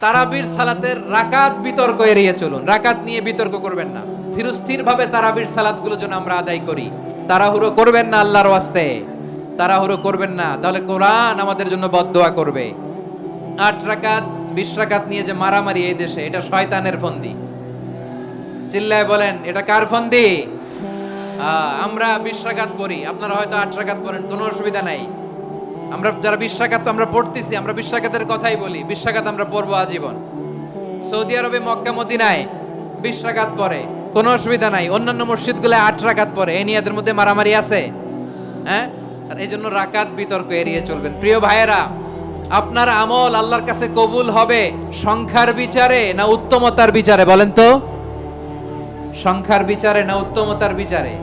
তারাবির সালাতের রাকাত বিতর্ক এড়িয়ে চলুন। রাকাত নিয়ে বিতর্ক করবেন না। ধীরস্থির ভাবে তারাবির সালাতগুলো যেন আমরা আদায় করি। তাড়াহুড়ো করবেন না আল্লাহর ওয়াস্তে, তাড়াহুড়ো করবেন না, তাহলে কোরআন আমাদের জন্য বদদোয়া করবে। 8 রাকাত 20 রাকাত নিয়ে যে মারামারি এই দেশে, এটা শয়তানের ফন্দি। চিল্লায় বলেন, এটা কার ফন্দি? আমরা 20 রাকাত পড়ি, আপনারা হয়তো 8 রাকাত পড়েন, কোনো অসুবিধা নাই। আমরা যারা 20 রাকাত আমরা পড়তেছি, আমরা 20 রাকাতের কথাই বলি। 20 রাকাত আমরা পড়বো আজীবন। সৌদি আরবে মক্কা মদিনায় 20 রাকাত পড়ে, কোনো অসুবিধা নাই। অন্যান্য মসজিদগুলো 8 রাকাত পড়ে। এই নিয়ে এদের মধ্যে মারামারি আছে? হ্যাঁ। আর এই জন্য রাকাত বিতর্ক এড়িয়ে চলবেন। প্রিয় ভাইয়েরা, আপনার আমল আল্লাহর কাছে কবুল হবে সংখ্যার বিচারে না উত্তমতার বিচারে? বলেন তো, সংখ্যার বিচারে না উত্তমতার বিচারে?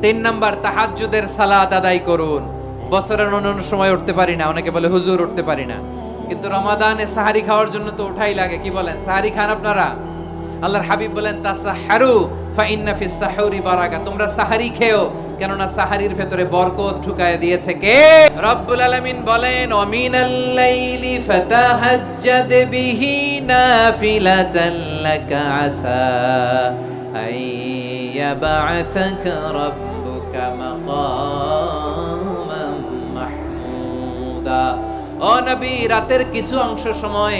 3 নাম্বার, তাহাজ্জুদের সালাত আদায় করুন। বছরের অন্যান্য সময় উঠতে পারি না, অনেকে বলে হুজুর উঠতে পারি না, কিন্তু রমাদানে সাহারি খাওয়ার জন্য তো উঠাই লাগে। কি বলেন, সাহারি খান আপনারা? আল্লাহর হাবিব বলেন, তাসাহারু ফা ইন্না ফিস সাহুরি বারাকা। তোমরা সাহারি খেও, কেননা সাহারির ভেতরে বরকত ঢুকায় দিয়েছে কে? রব্বুল আলামিন বলেন, ওয়ামিনাল লাইলি ফাতাহাজ্জাদ বিহি নাফিলাতান লাকা আসা আইয়াবআসাকা রাব্বুকা মাকামান মাহমুদা। ও নবী, রাতের কিছু অংশ সময়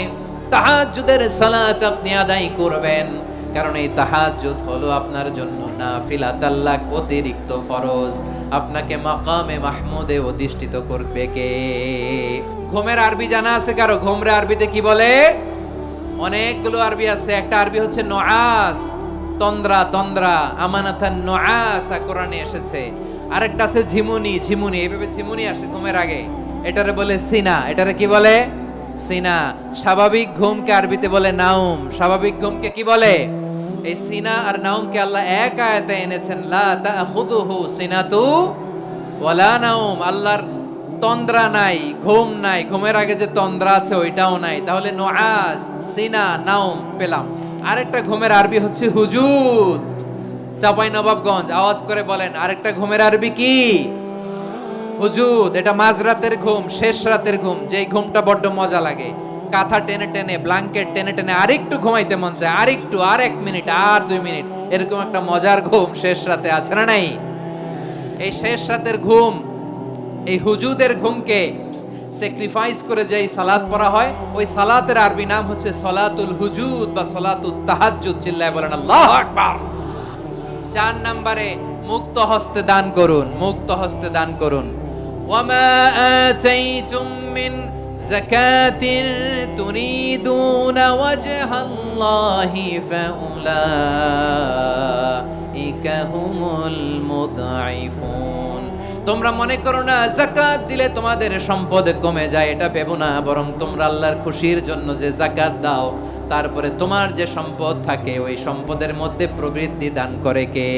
তাহাজ্জুদের সালাত আপনি আদায় করবেন, কারণ এই তাহাজ্জুদ হলো আপনার জন্য নাফিলাতাল লাক, অতিরিক্ত ফরজ। আপনাকে মাকামে মাহমুদে অধিষ্ঠিত করবে কে? ঘুমের আরবি জানা আছে কারো? ঘুমরে আরবিতে কি বলে? অনেকগুলো আরবি আছে। একটা আরবি হচ্ছে নুআস, তন্দ্রা, তন্দ্রা, আমানাতান নুআস কোরআনে এসেছে। আরেকটা আছে ঝিমুনি, ঝিমুনি, এইভাবে ঝিমুনি আসে ঘুমের আগে, এটারে বলে সিনা। এটারে কি বলে? সিনা। স্বাভাবিক ঘুমকে আরবিতে বলে নাউম। স্বাভাবিক ঘুমকে কি বলে? এই সিনা আর নাউমকে আল্লাহ এক আয়াতে এনেছেন, লা তাখুযুহু সিনাতু ওয়ালা নাউম। আল্লাহর তন্দ্রা নাই, ঘুম নাই। ঘুমের আগে যে তন্দ্রা আছে ওইটাও নাই। তাহলে নুআস, সিনা, নাউম পেলাম। আরেকটা ঘুমের আরবি হচ্ছে হুজুদ। চাঁপাইনবাবগঞ্জ আওয়াজ করে বলেন, আরেকটা ঘুমের আরবি কি? হুজুদ। এটা মাঝরাতের ঘুম, শেষ রাতের ঘুম, যেই ঘুমটা বড্ড মজা লাগে। কাঁথা টেনে টেনে, ব্ল্যাঙ্কেট টেনে টেনে আরেকটু ঘুমাইতে মন চায়, আরেকটু, আর 1 মিনিট, আর 2 মিনিট, এরকম একটা মজার ঘুম শেষ রাতে আছে না নাই? এই শেষ রাতের ঘুম, এই হুজুদের ঘুমকে স্যাক্রিফাইস করে যেই সালাত পড়া হয়, ওই সালাতের আরবি নাম হচ্ছে সলাতুল হুজুদ বা সলাতুত তাহাজ্জুদ। চিল্লায় বলেন আল্লাহু আকবার। 4 নম্বরে, মুক্ত হস্তে দান করুন। মুক্ত হস্তে দান করুন। ওয়ামা আতাইতুম মিন যাকাতিন তুরিদুনা ওয়াজহাল্লাহি ফাউলাইকা হুমুল মুদঈফুন। তোমরা মনে করো না যাকাত দিলে তোমাদের সম্পদ কমে যায়, এটা ভেবো না। বরং তোমরা আল্লাহর খুশির জন্য যে যাকাত দাও, তারপরে তোমার যে সম্পদ থাকে ওই সম্পদের মধ্যে প্রবৃদ্ধি দান করে কে?